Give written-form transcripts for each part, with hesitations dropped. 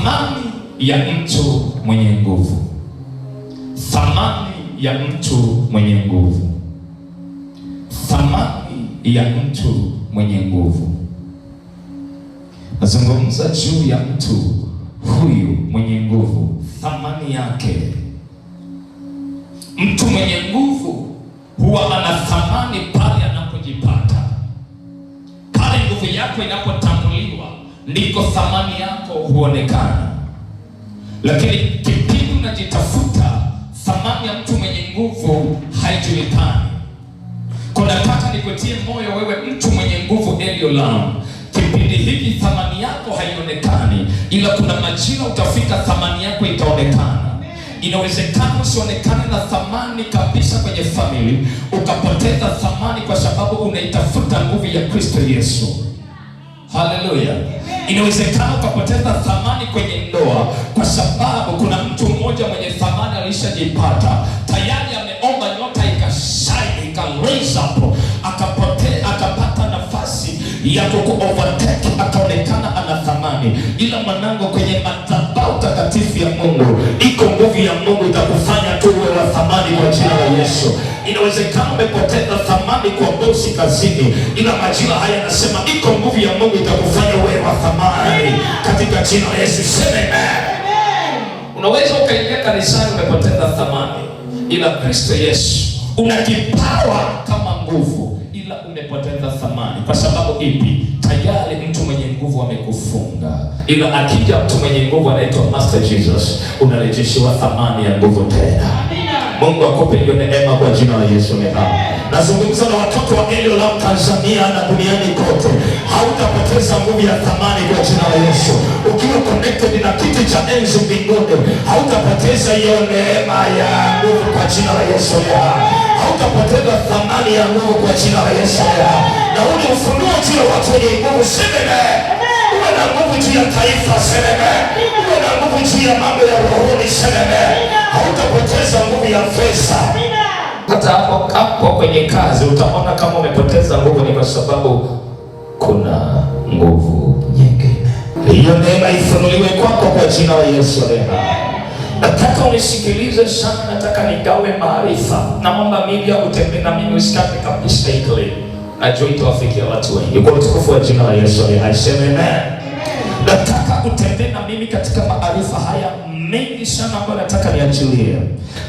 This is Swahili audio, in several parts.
Thamani ya mtu mwenye nguvu. Thamani ya mtu mwenye nguvu. Thamani ya mtu mwenye nguvu. Nazungumza juu ya mtu huyu mwenye nguvu, thamani yake. Mtu mwenye nguvu huwa ana thamani pale anapojipata. Pale nguvu yako inapotambuliwa, ndiko thamani yako huonekana. Lakini kipindi unajitafuta, thamani ya mtu mwenye nguvu haijulikani. Nataka nikutie moyo wewe mtu mwenye nguvu Eliolam. Kipindi hiki thamani yako haionekani, ila kuna majira utafika thamani yako itaonekana. Inawezekana usionekane na thamani kabisa kwenye family, ukapoteza thamani kwa sababu unaitafuta nguvu ya Kristo Yesu. Haleluya. Inawezekana ukapoteza thamani kwenye ndoa kwa sababu kuna mtu mmoja mwenye thamani alishajipata. Tayari ameomba nyota ikashine, ikaraise up, akapata nafasi ya kuovertake, akaonekana ana thamani. Ila mwanangu, kwenye madhabahu takatifu ya Mungu iko nguvu ya Mungu itakufanya tu uwe wa thamani kwa jina la Yesu. Inawezekana umepoteza thamani kwa bosi kazini, ila majira haya nasema iko nguvu ya Mungu itakufanya uwe wa thamani katika jina la Yesu. Sema amen. Unaweza ukaingia kanisani umepoteza thamani, ila Kristo Yesu una kipawa kama nguvu, ila umepoteza thamani. Kwa sababu ipi? Tayari mtu mwenye nguvu amekufunga, ila akija mtu mwenye nguvu anaitwa Master Jesus, unarejeshiwa thamani ya nguvu tena. Mungu akupe hiyo neema kwa jina la Yesu. Nazungumza na watoto wa Eliolam Tanzania na duniani kote. Hautapoteza nguvu ya thamani kwa jina la Yesu. Ukiwa connected na kiti cha enzi mbinguni, hautapoteza hiyo neema ya nguvu kwa jina la Yesu. Hautapoteza thamani ya nguvu kwa jina la Yesu. Na ule ufunuo juu ya watu wenye nguvu, sema uwe na nguvu juu ya taifa, sema uwe na nguvu juu ya mambo ya rohoni, sema hautapoteza nguvu ya pesa. Hata hapo kwenye kazi utaona kama umepoteza nguvu, ni kwa sababu kuna nguvu nyingine. Hiyo neema ifunuliwe kwako kwa jina la Yesu. Nataka unisikilize sana, nataka nigawe maarifa. Naomba mimi utembee na mimi, usikate kabisa hili. Najua itawafikia watu wengi kwa utukufu wa jina la Yesu. Aiseme amen. Nataka utembee na mimi katika maarifa haya mengi sana ambayo nataka niachilie.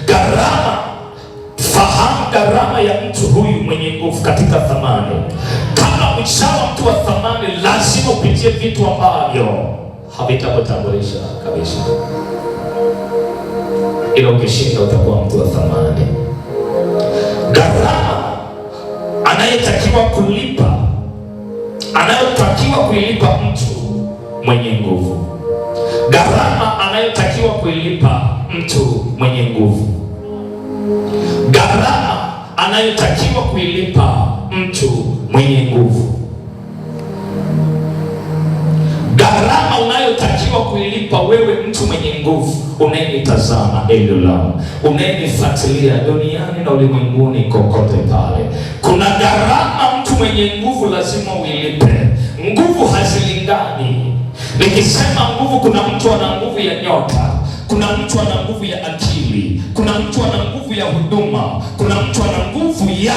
Gharama, fahamu gharama ya mtu huyu mwenye nguvu katika thamani. Kama uchawa mtu wa thamani, lazima upitie vitu ambavyo havitakutambulisha kabisa. Ila ukishinda utakuwa mtu wa thamani. Gharama anayotakiwa kuilipa mtu mwenye nguvu. Gharama anayotakiwa kuilipa mtu mwenye nguvu. Gharama anayotakiwa kuilipa mtu mwenye nguvu. Gharama unayotakiwa kuilipa wewe mtu mwenye nguvu, unayenitazama Eliolam, unayenifuatilia duniani na ulimwenguni kokote pale. Kuna gharama mtu mwenye nguvu lazima uilipe. Nguvu hazilingani. Nikisema nguvu, kuna mtu ana nguvu ya nyota, kuna mtu ana nguvu ya akili, kuna mtu ana nguvu ya huduma, kuna mtu ana nguvu ya...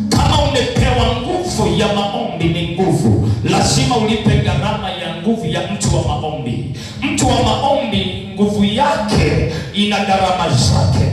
Kama umepewa nguvu ya maombi, ni nguvu, lazima ulipe gharama ya nguvu ya mtu wa maombi. Mtu wa maombi nguvu yake ina gharama zake.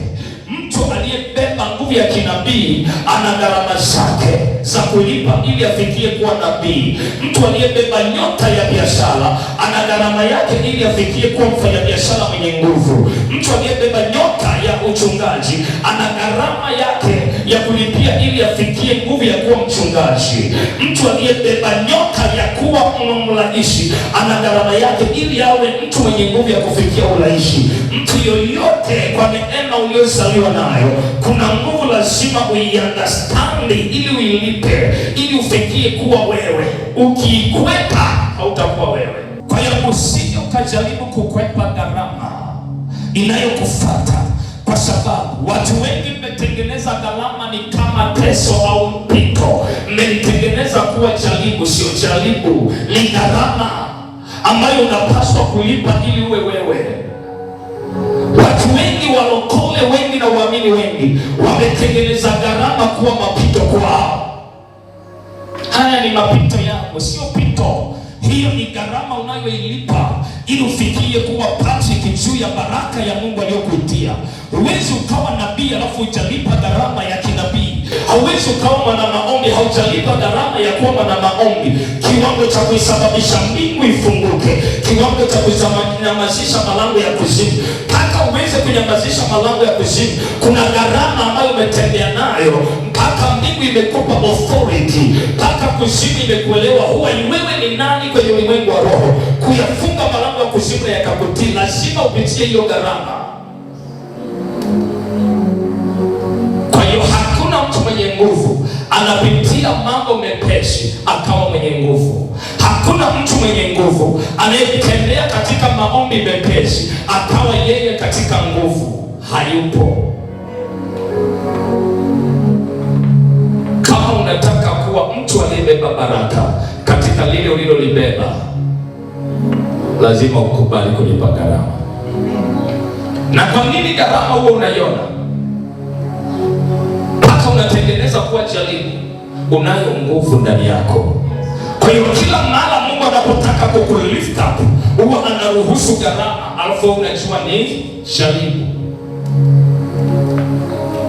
Mtu aliyebeba nguvu ya kinabii ana gharama zake za kulipa ili afikie kuwa nabii. Mtu aliyebeba nyota ya biashara ana gharama yake ili afikie kuwa mfanyabiashara mwenye nguvu. Mtu aliyebeba nyota ya uchungaji ana gharama yake ya kulipia ili afikie nguvu ya kuwa mchungaji. Mtu aliyebeba nyota ya kuwa mlaishi ana gharama yake ili awe mtu mwenye nguvu ya kufikia uraishi. Mtu yoyote kwa neema uliyozaliwa nayo, kuna nguvu lazima uiunderstand ili uilipe, ili ufikie kuwa wewe. Ukiikwepa hautakuwa wewe. Kwa hiyo usije ukajaribu kukwepa gharama inayokufuata, kwa sababu watu wengi mmetengeneza gharama ni kama peso au mpito. Mmetengeneza kuwa jaribu, sio jaribu, ni gharama. ambayo unapaswa kulipa ili uwe wewe. Watu wengi, walokole wengi na waamini wengi, wametengeneza gharama kuwa mapito kwao. Haya ni mapito yako, sio pito. Hiyo ni gharama unayoilipa ili ufikie kuwa Patrick juu ya baraka ya Mungu aliyokuitia. Huwezi ukawa nabii alafu hujalipa gharama ya kinabii. Hauwezi ukawa mwana maombi haujalipa gharama ya kuwa mwana maombi. Kiwango cha kuisababisha mbingu ifunguke, kiwango cha kunyamazisha malango ya kuzimu. Mpaka uweze kunyamazisha malango ya kuzimu, kuna gharama ambayo umetembea nayo mpaka mbingu imekupa authority, mpaka kuzimu imekuelewa huwa wewe ni nani kwenye ulimwengu wa roho. Kuyafunga malango ya kuzimu yakakutii, lazima upitie hiyo gharama. Kwa hiyo hakuna mtu mwenye nguvu anapitia mambo mepesi akawa mwenye nguvu. Hakuna mtu mwenye nguvu anayetembea katika maombi mepesi akawa yeye katika nguvu. Hayupo. Kama unataka kuwa mtu aliyebeba baraka katika lile ulilolibeba, lazima ukubali kulipa gharama. Na kwa nini gharama huo unaiona? Mpaka unatengeneza kuwa jaribu. Unayo nguvu ndani yako. Kwa hiyo kila mara Mungu anapotaka kukulift up, huwa anaruhusu gharama, alafu unajua ni jaribu.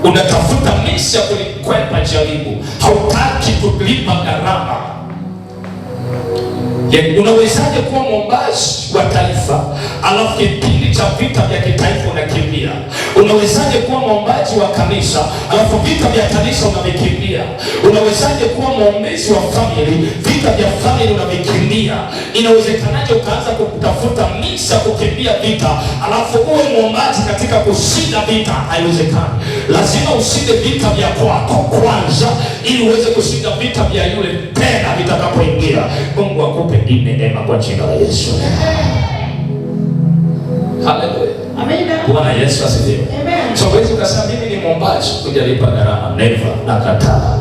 Unatafuta misi ya kulikwepa jaribu, hautaki kulipa gharama. Unawezaje kuwa mwombaji wa taifa alafu kipindi cha vita vya kitaifa unakimbia? Unawezaje kuwa mwombaji wa kanisa alafu vita vya kanisa unavikimbia? Unawezaje kuwa mwombezi wa family, vita vya family unavikimbia? Inawezekanaje ukaanza kutafuta misa ya kukimbia vita alafu uwe mwombaji katika kushinda vita? Haiwezekani. Lazima ushinde vita vya kwako kwanza ili uweze kushinda vita vya yule tena vitakapoingia. Mungu akupe neema kwa jina la Yesu. Haleluya. Amen. Bwana Yesu asifiwe. Amen. So wewe ukasema mimi ni mwombaji, kujalipa gharama, never, nakataa.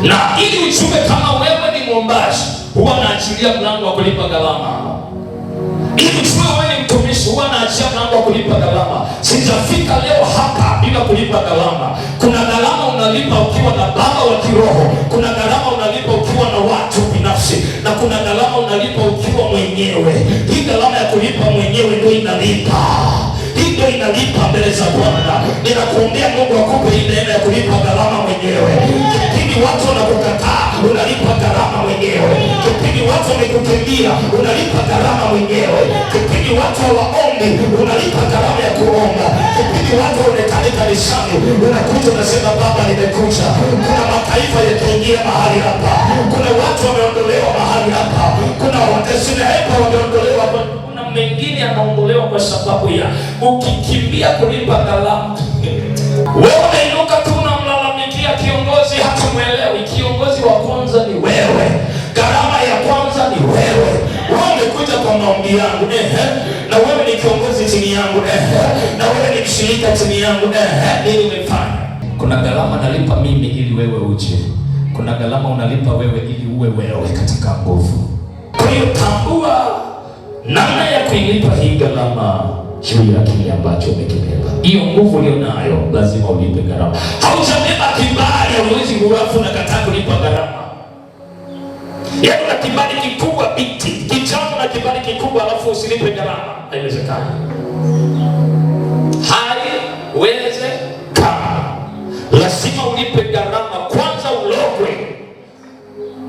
Na ili ujue kama wewe ni mwombaji, huwa naachilia mlango wa kulipa gharama. Ili ujue wewe ni mtumishi, huwa naachilia mlango wa kulipa gharama. Sijafika leo hapa bila kulipa gharama. Kuna gharama unalipa ukiwa na baba wa kiroho, kuna gharama unalipa ukiwa na watu binafsi, na kuna gharama unalipa ukiwa mwenyewe. Hii gharama ya kulipa mwenyewe ndio inalipa. Hii ndio inalipa mbele za Bwana. Ninakuombea Mungu akupe hii neema ya kulipa gharama mwenyewe. Kipindi watu wanakukataa, unalipa gharama mwenyewe. Kipindi watu wamekukimbia, unalipa gharama mwenyewe. Kipindi watu hawaombi, unalipa gharama ya kuomba. Kipindi watu waonekane kanisani, unakuja unasema Baba nimekuja. Kuna mataifa yataingia mahali hapa. Kuna watu wameondolewa mahali hapa. Kuna watesina hapa wameondolewa. Kuna mengine yanaondolewa kwa sababu ya ukikimbia kulipa gharama. Wewe unainuka tu unamlalamikia kiongozi, hatumwelewi. Kiongozi wa kwanza ni wewe. Gharama ya kwanza ni wewe. Wewe umekuja kwa maombi yangu, na wewe ni kiongozi chini yangu, na wewe ni mshirika chini yangu, nini umefanya? Kuna gharama nalipa mimi ili wewe uje. Kuna gharama unalipa wewe ili uwe wewe katika nguvu. Kwa hiyo tambua namna ya kuilipa hii gharama juu ya kile ambacho umekibeba. Hiyo nguvu ulionayo lazima ulipe gharama. Haujabeba kibali, hauwezi kuafu na kataa kulipa gharama. Yaani una kibali kikubwa binti, kijana na kibali kikubwa alafu usilipe gharama. Haiwezekani. Haiwezekani. Lazima ulipe gharama. Kwanza ulogwe.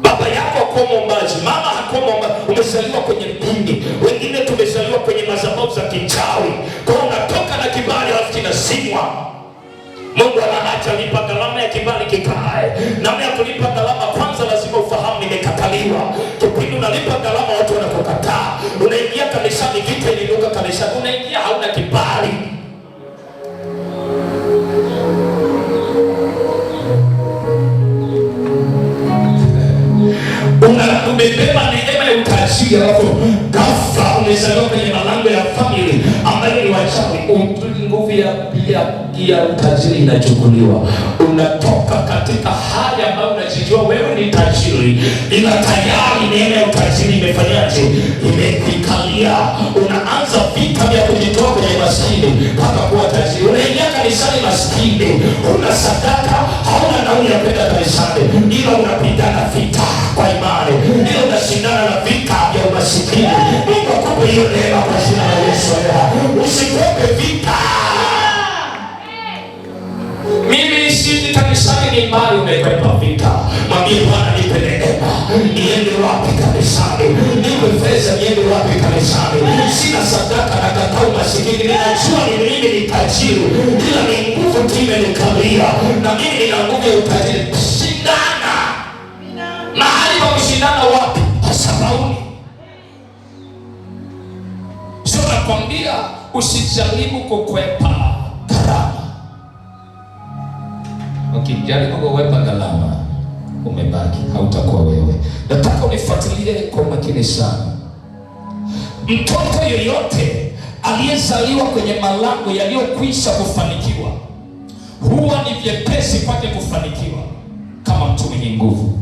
Baba yako hakuwa mwombaji, mama hakuwa mwombaji. Umezaliwa kwenye dini. Wengine tumezaliwa kwenye madhabahu za kichawi. Kwa hiyo unatoka na kibali alafu kinazimwa. Mungu anaacha lipa gharama ya kibali kikae. Namna ya kulipa gharama, kwanza lazima ufahamu nimekataliwa. Kipindi unalipa gharama watu wanakukataa. Unaingia kanisani, vita ilinuka kanisani. Unaingia hauna kibali. Umebeba neema ya utajiri alafu ghafla umezaliwa kwenye malango ya family ambayo ni wachawi. Nguvu ya utajiri inachukuliwa. Unatoka katika hali ambayo unajijua wewe ni tajiri, ila tayari neema ya utajiri imefanyaje? Imepika. kanisani, huna sadaka, hauna nauli ya kwenda kanisani, ila unapigana vita kwa imani, ila unashindana na vita vya umasikini. Mungu akupe hiyo neema kwa jina la Yesu. Usikwepe vita. Mimi siji kanisani ni mali umekwepa vita. Mwambie Bwana nipe neema. Niende wapi kanisani? Nipe pesa niende wapi kanisani? Sina sadaka na kakao masikini. Ninajua ni mimi ni tajiri, ila ni nguvu time nikalia. Na mimi nina nguvu ya utajiri. Shindana. Mahali pa kushindana wapi? Sabauni. Sio nakwambia usijaribu kukwepa gharama. Ukijaribu kukwepa gharama, umebaki, hautakuwa wewe. Nataka unifuatilie kwa makini sana. Mtoto yoyote aliyezaliwa kwenye malango yaliyokwisha kufanikiwa, huwa ni vyepesi kwake kufanikiwa kama mtu mwenye nguvu.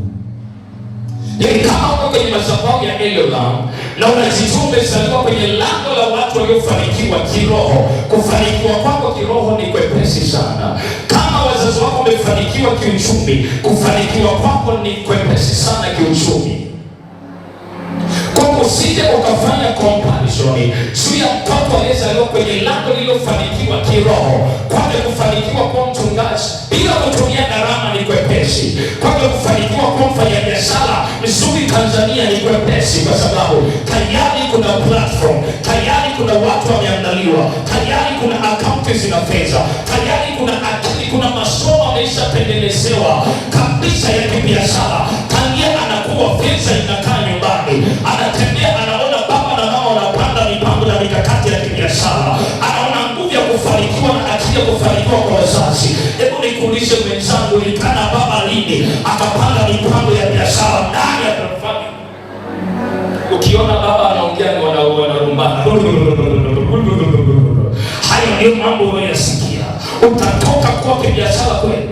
Yaani kama uko kwenye madhabahu ya Elohim na unajituma umezaliwa kwenye lango la watu waliofanikiwa kiroho, kufanikiwa kwako kiroho ni kwepesi sana. Kama wazazi wako wamefanikiwa kiuchumi, kufanikiwa kwako ni kwepesi sana kiuchumi. Kwa usije ukafanya comparison juu ya mtoto aliyezaliwa kwenye lango lililofanikiwa kiroho, kwake kufanikiwa kwa mchungaji bila kutumia gharama ni kwepesi. Kwake kufanikiwa kwa mfanyabiashara mzuri Tanzania ni kwepesi, kwa sababu tayari kuna platform, tayari kuna watu wameandaliwa, tayari kuna akaunti zina fedha, tayari kuna akili, kuna masomo ameshatengenezewa kabisa ya kibiashara. Tangia anakuwa fedha inakaa nyumbani, anatembea, anaona baba na mama wanapanga mipango na mikakati ya kibiashara, anaona nguvu ya kufanikiwa na akili ya kufanikiwa kwa wazazi. Hebu nikuulize mwenzangu, ilikana baba lini akapanga mipango ya biashara ndani ya familia? Ukiona baba anaongea ni wanarumbana, hayo ndio mambo unayosikia. Utatoka kwa biashara kweli?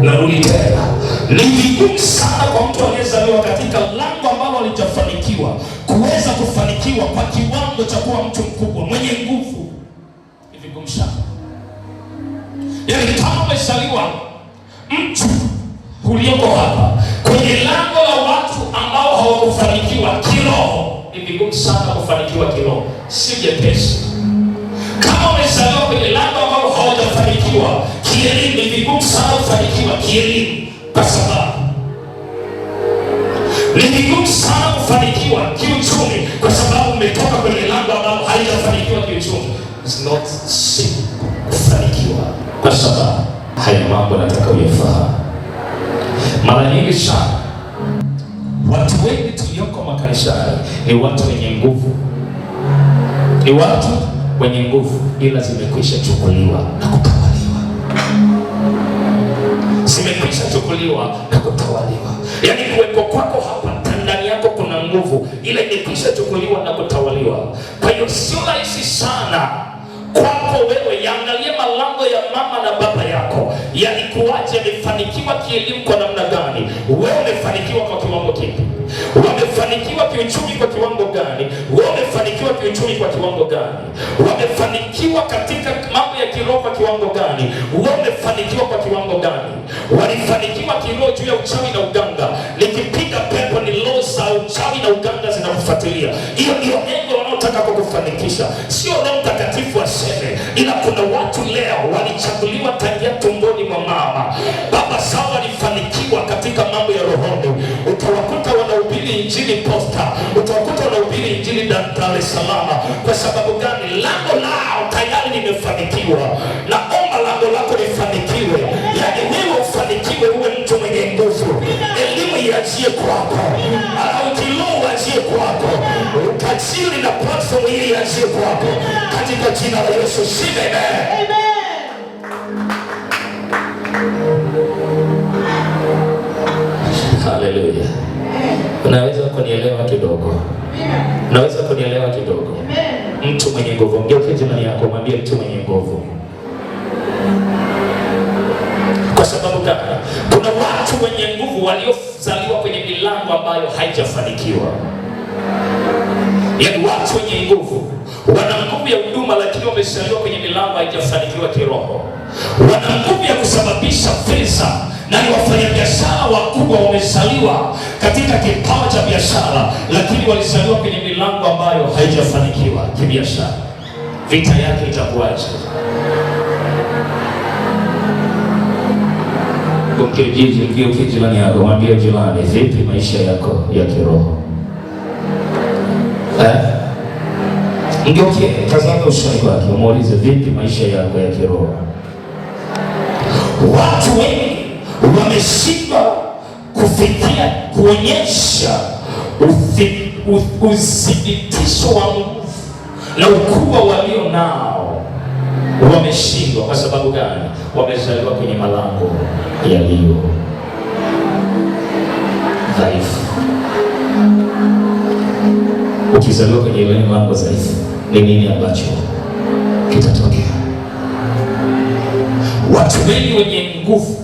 Narudi tena, ni vigumu sana kwa mtu aliyezaliwa katika lango ambalo alijafanikiwa kuweza kufanikiwa kwa kiwango cha kuwa mtu mkubwa mwenye nguvu. Ni vigumu sana. Yaani kama umezaliwa mtu ulioko hapa kwenye lango la watu ambao hawakufanikiwa kiroho, ni vigumu sana kufanikiwa kiroho, si jepesi. Kama umezaliwa kwenye lango ambao hawajafanikiwa kielimu, ni vigumu sana kufanikiwa kielimu, kwa sababu ni vigumu sana kufanikiwa kiuchumi, kwa sababu umetoka kwenye lango ambao halijafanikiwa kiuchumi. It's not simple kufanikiwa, kwa sababu haya mambo nataka uyafahamu. Mara nyingi sana watu wengi tulioko makanisani ni watu wenye nguvu, ni watu wenye nguvu, ila zimekwisha chukuliwa na kutawaliwa. Zimekwisha chukuliwa na kutawaliwa. Yaani kuwepo kwako hapa ndani yako kuna nguvu, ila imekwisha chukuliwa na kutawaliwa. Kwa hiyo sio rahisi sana kwako wewe. Yaangalie malango ya mama na baba yako yalikuwaje, yamefanikiwa kielimu kwa namna gani? Wewe umefanikiwa kwa kiwango kipi? Wamefanikiwa kiuchumi kwa kiwango gani? Wewe umefanikiwa kiuchumi kwa kiwango gani? Wamefanikiwa katika mambo ya kiroho kwa kiwango gani? Wewe umefanikiwa kwa kiwango gani? Walifanikiwa kiroho juu ya uchawi na uganga. Nikipiga pepo ni roho za uchawi na uganga zinakufuatilia. Hiyo ndio engo wanaotaka kukufanikisha. Sio Roho Mtakatifu aseme, ila kuna watu leo walichaguliwa tangia tumboni mwa mama. Baba zao walifanikiwa katika mambo ya rohoni. Utawakuta wanahubiri injili Posta, utawakuta wanahubiri injili Dar es Salaam. Kwa sababu gani? Lango lao tayari limefanikiwa. Naomba lango lako lifanikiwe. Yaani wewe ufanikiwe, uwe mtu mwenye nguvu. Elimu iachie kwako, kiroho iachie kwako, utajiri na platform hii iachie kwako, katika jina la Yesu. Amen. Haleluya. Unaweza kunielewa kidogo? Unaweza kunielewa kidogo? Mtu mwenye nguvu. Mgeuke jirani yako, mwambie mtu mwenye nguvu. Kwa sababu gani? Kuna watu wenye nguvu waliozaliwa kwenye milango ambayo haijafanikiwa. Yaani watu wenye nguvu, wana nguvu ya huduma lakini wamezaliwa kwenye milango haijafanikiwa kiroho. Wana nguvu ya kusababisha fedha na ni wafanyabiashara wakubwa, wamezaliwa katika kipawa cha biashara lakini walizaliwa kwenye milango ambayo haijafanikiwa kibiashara. Vita yake itakuwaje? Ukijiji jirani yako, mwambie jirani, vipi maisha yako ya kiroho? Ngeukie tazama usoni wake, umuulize vipi maisha yako ya kiroho? Watu wengi wameshindwa kufikia kuonyesha uthibitisho wa nguvu na ukubwa walio nao. Wameshindwa kwa sababu gani? Wamezaliwa kwenye malango yaliyo dhaifu. Ukizaliwa kwenye ile malango dhaifu, ni nini ambacho kitatokea? Watu wengi wenye nguvu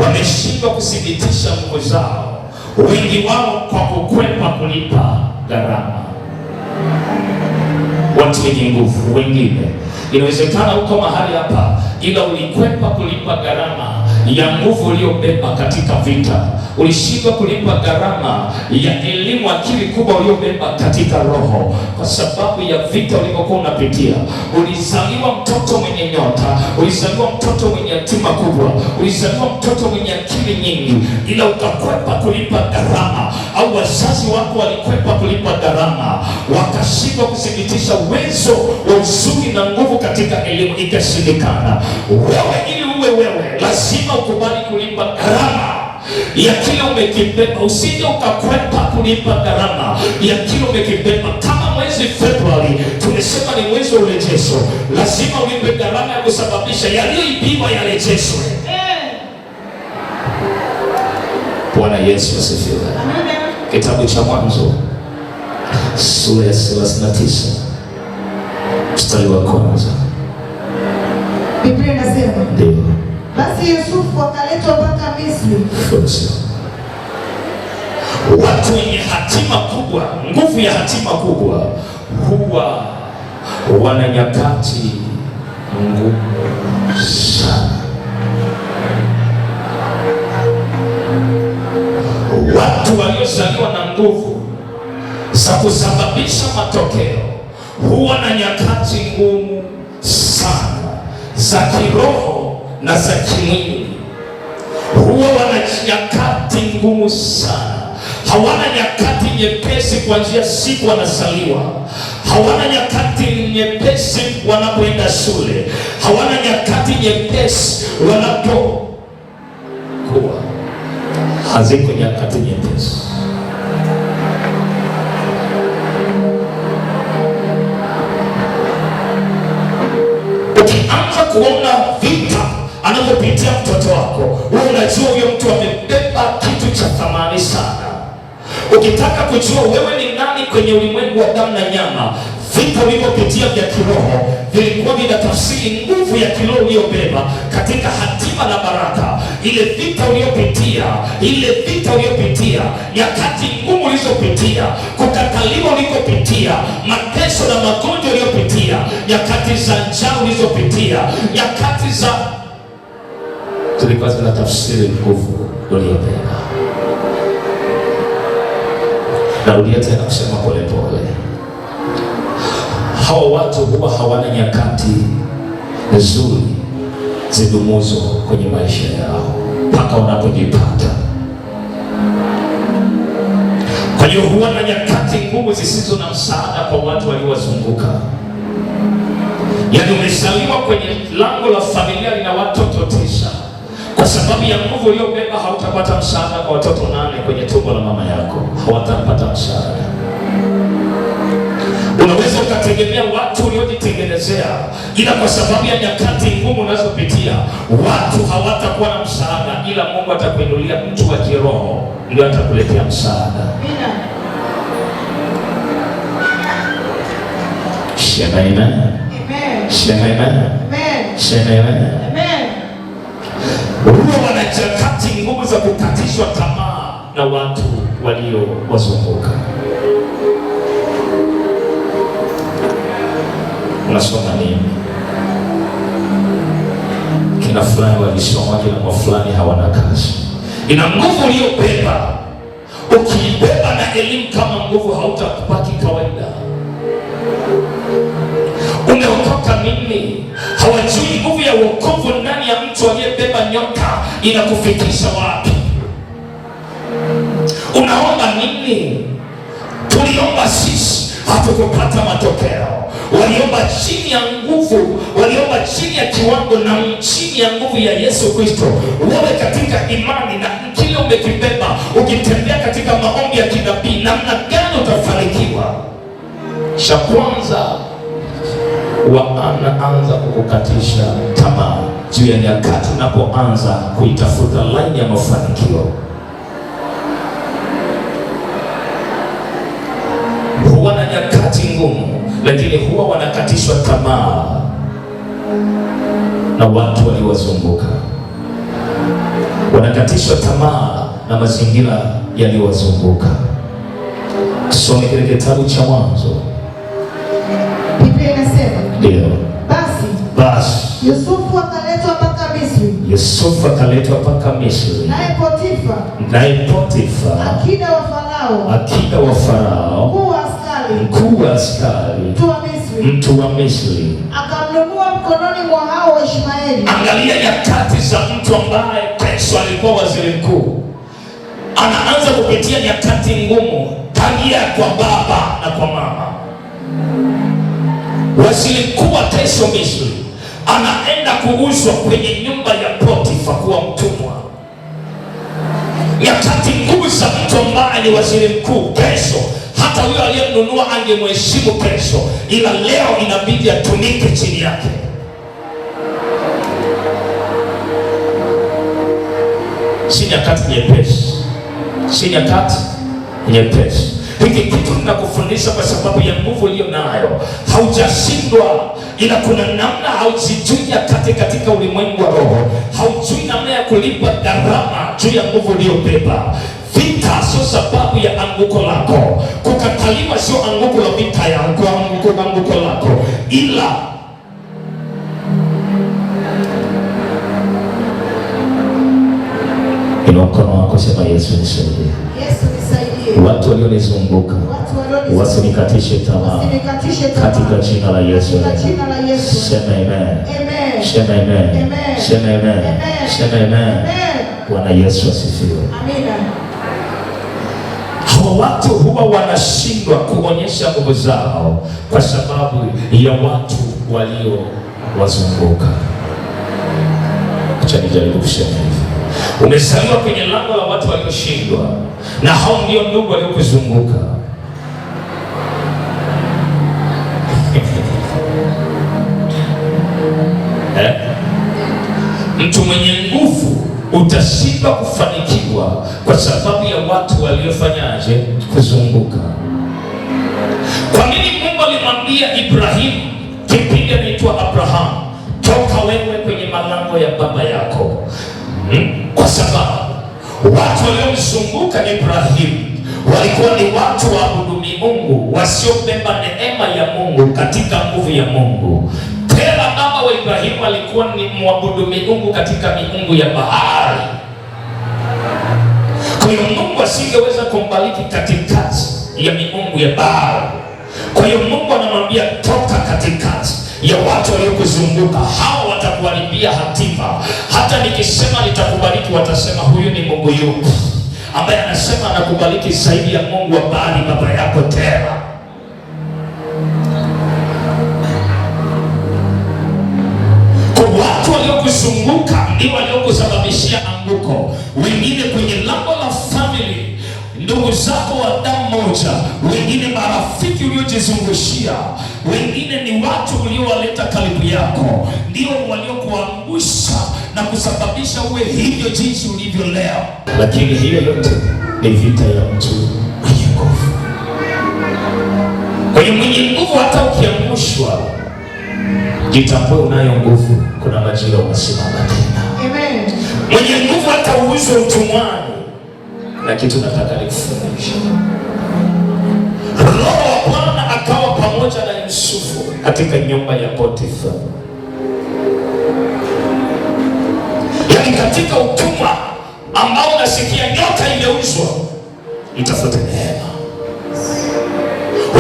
wameshindwa kuthibitisha nguvu zao, wengi wao kwa kukwepa kulipa gharama. Watu wenye nguvu wengine, inawezekana uko mahali hapa ila ulikwepa kulipa gharama ya nguvu uliobeba katika vita. Ulishindwa kulipa gharama ya elimu, akili kubwa uliobeba katika roho kwa sababu ya vita ulivyokuwa unapitia. Ulizaliwa mtoto mwenye nyota, ulizaliwa mtoto mwenye hatima kubwa, ulizaliwa mtoto mwenye akili nyingi, ila ukakwepa kulipa gharama, au wazazi wako walikwepa kulipa gharama, wakashindwa kuthibitisha uwezo wa uzuri na nguvu katika elimu, ikashindikana. Wewe ili uwe wewe, lazima ukubali kulipa gharama ya kile umekibeba. Usije ukakwepa kulipa gharama ya kile umekibeba. Kama mwezi Februari tumesema ni mwezi wa urejesho, lazima ulipe gharama ya kusababisha yaliyoibiwa yarejeshwe. Bwana Yesu asifiwe. Kitabu cha Mwanzo sura ya 39 mstari wa 1. Biblia inasema, ndio, basi Yusufu akaletwa mpaka Misri. Watu wenye hatima kubwa, nguvu ya hatima kubwa, huwa wana nyakati ngumu sana. Watu waliozaliwa na nguvu za kusababisha matokeo huwa na nyakati ngumu sana za kiroho na za kimwili. Huwa wana nyakati ngumu sana. Hawana nyakati nyepesi kuanzia siku wanazaliwa. Hawana nyakati nyepesi wanapoenda shule. Hawana nyakati nyepesi wanapokuwa. Haziko nyakati nyepesi. Ukianza kuona vita anapopitia mtoto wako, wewe unajua huyo mtu amebeba kitu cha thamani sana. Ukitaka kujua wewe ni nani kwenye ulimwengu wa damu na nyama, vita ulivyopitia vya kiroho vilikuwa vinatafsiri nguvu ya kiroho uliyobeba katika hatima na baraka. Ile vita uliyopitia, nyakati ngumu ulizopitia, kukataliwa ulikopitia, mateso na magonjwa uliyopitia, nyakati za njaa ulizopitia, nyakati za zilikuwa zinatafsiri nguvu uliyobeba. Narudia tena kusema pole pole. Hawa watu huwa hawana nyakati nzuri zidumuzo kwenye maisha yao mpaka wanapojipata. Kwa hiyo huwa na nyakati ngumu zisizo na msaada kwa watu waliowazunguka. Yaani umezaliwa kwenye lango la familia lina watoto 9. Kwa sababu ya nguvu uliyobeba hautapata msaada kwa watoto 8 kwenye tumbo la mama yako. Hawatapata msaada. Unaweza ukategemea watu uliojitengenezea, ila kwa sababu ya nyakati ngumu unazopitia, watu hawatakuwa na msaada, ila Mungu atakuinulia mtu wa kiroho ndio atakuletea msaada. Sema amen. Amen. Sema amen. Amen. Sema amen. Amen. Huwa wana nyakati ngumu za kukatishwa tamaa na watu waliowazunguka. unasoma nini? Kina fulani walisoma, kina fulani hawana kazi. Ina nguvu uliyobeba. Ukiibeba na elimu kama nguvu, hautakupaki kawaida. Umeokoka nini? Hawajui nguvu ya wokovu ndani ya mtu aliyebeba nyoka inakufikisha wapi. Unaomba nini? Tuliomba sisi, hatukupata matokeo. Waliomba chini ya nguvu, waliomba chini ya kiwango na chini ya nguvu ya Yesu Kristo. Wewe katika imani na kile umekibeba, ukitembea katika maombi ya kinabii, namna gani utafanikiwa? Cha kwanza, wanaanza kukukatisha tamaa juu ya nyakati unapoanza kuitafuta laini ya mafanikio. Huwa na nyakati ngumu, lakini huwa wanakatishwa tamaa na watu waliowazunguka. Wanakatishwa tamaa na mazingira yaliyowazunguka. Tusome kile kitabu cha Mwanzo. Biblia inasema, ndio, basi Yusufu akaletwa mpaka Misri. Yusufu akaletwa mpaka Misri. Naye Potifa, akida wa Farao, mkuu wa askari, mtu wa Misri, akamnunua mkononi mwa hao wa Ishmaeli. Angalia nyakati za mtu ambaye kesho alikuwa waziri mkuu. Anaanza kupitia nyakati ngumu, tangia kwa baba na kwa mama. Waziri mkuu wa kesho Misri anaenda kuuzwa kwenye nyumba ya Potifa kuwa mtumwa. Nyakati ngumu za mtu ambaye ni waziri mkuu kesho, hata huyo aliyemnunua angemheshimu kesho, ila leo inabidi atumike chini yake. Si nyakati nyepesi, si nyakati nyepesi. Hiki kitu ninakufundisha kwa sababu ya nguvu uliyo nayo. Haujashindwa, ila kuna namna haujijui nyakati katika ulimwengu wa roho. Haujui namna ya kulipa gharama juu ya nguvu uliyobeba. Vita sio sababu ya anguko lako. Kukataliwa sio anguko la vita yako, anguko lako, ila ina mkono wako, sema Yesu nisaidie. Yesu nisaidie. Watu walionizunguka wasinikatishe tamaa katika jina la Yesu. Sema amen. Sema amen. Sema amen. Sema amen. Bwana Yesu asifiwe. Amina. Hawa watu huwa wanashindwa kuonyesha nguvu zao kwa sababu ya watu waliowazunguka. Acha nijaribu kusema hivi. Umezaliwa kwenye lango la watu walioshindwa, na hao ndio ndugu waliokuzunguka. Mtu mwenye nguvu utashindwa kufanikiwa kwa sababu ya watu waliofanyaje? Kuzunguka. Kwa nini Mungu alimwambia Ibrahimu kipindi anaitwa Abraham, toka wewe kwenye malango ya baba yako? Kwa sababu watu waliomzunguka Ibrahimu walikuwa ni watu waabudu Mungu, wasiobeba neema ya Mungu katika nguvu ya Mungu. Tena baba wa Ibrahimu alikuwa ni mwabudu miungu katika miungu ya bahari. Kwa hiyo Mungu asingeweza kumbariki katikati ya miungu ya bahari. Kwa hiyo Mungu anamwambia toka katikati ya watu waliokuzunguka, hao watakuharibia hatima. Hata nikisema nitakubariki, watasema huyu ni Mungu yupi ambaye anasema anakubariki zaidi ya Mungu wa bahari baba yako Tera. Kwa watu waliokuzunguka ndio waliokusababishia anguko. Wengine kwenye lango la family, ndugu zako wa damu moja, wengine marafiki uliojizungushia, wengine ni watu uliowaleta karibu yako, ndio waliokuangusha na kusababisha uwe hivyo jinsi ulivyo leo. Lakini hiyo yote ni vita ya mtu mwenye nguvu. Kwa hiyo mwenye nguvu, hata ukiangushwa, jitambue unayo nguvu. Kuna majira unasimama tena. Amen. Mwenye nguvu hata uuzwe utumwani. Na kitu nataka nikufundishe. Roho wa Bwana akawa pamoja na Yusufu katika nyumba ya Potifa. Yaani katika utumwa ambao unasikia nyota imeuzwa, itafute neema.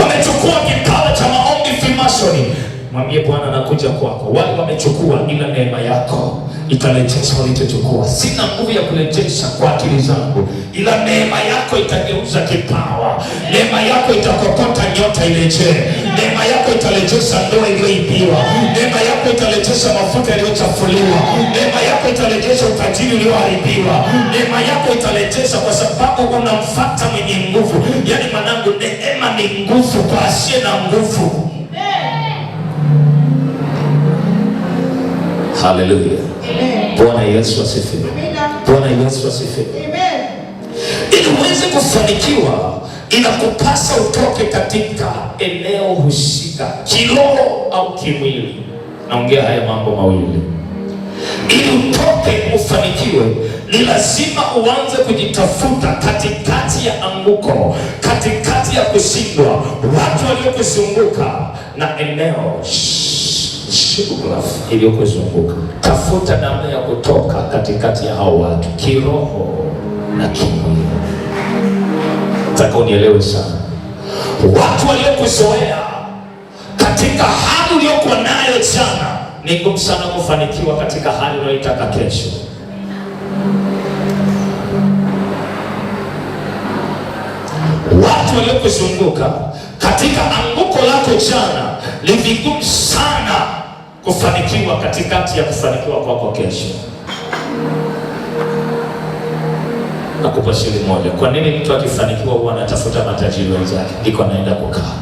Wamechukua kipawa cha maombi Freemasoni, mwambie Bwana nakuja kwako. Wale wamechukua, ila neema yako itarejesha walichochukua. Sina nguvu ya kurejesha kwa akili zangu, ila neema yako itageuza kipawa. Neema yako itakokota nyota irejee. Neema yako itarejesha ndoa iliyoibiwa. Neema yako itarejesha mafuta yaliyochafuliwa. Neema yako itarejesha utajiri ulioharibiwa. Neema yako itarejesha, kwa sababu unamfuata mwenye nguvu. Yaani mwanangu, neema ni nguvu kwa asiye na nguvu. Haleluya. Bwana Yesu asifiwe. Bwana Yesu asifiwe. Ili uweze kufanikiwa, inakupasa utoke katika eneo husika, kiroho au kimwili. Naongea haya mambo mawili. Ili utoke ufanikiwe, ni lazima uanze kujitafuta katikati ya anguko, katikati ya kushindwa, watu waliokuzunguka na eneo iliyokuzunguka. Tafuta namna ya kutoka katikati ya hao watu, kiroho na kimwili. Nataka unielewe sana. Watu waliokuzoea katika hali uliyokuwa nayo jana, ni ngumu sana kufanikiwa katika hali unayoitaka kesho. Watu waliokuzunguka katika anguko lako jana, ni vigumu sana kufanikiwa katikati ya kufanikiwa kwako kesho. Nakupa siri moja. Kwa nini mtu akifanikiwa huwa anatafuta matajiri wenzake ndiko anaenda kukaa?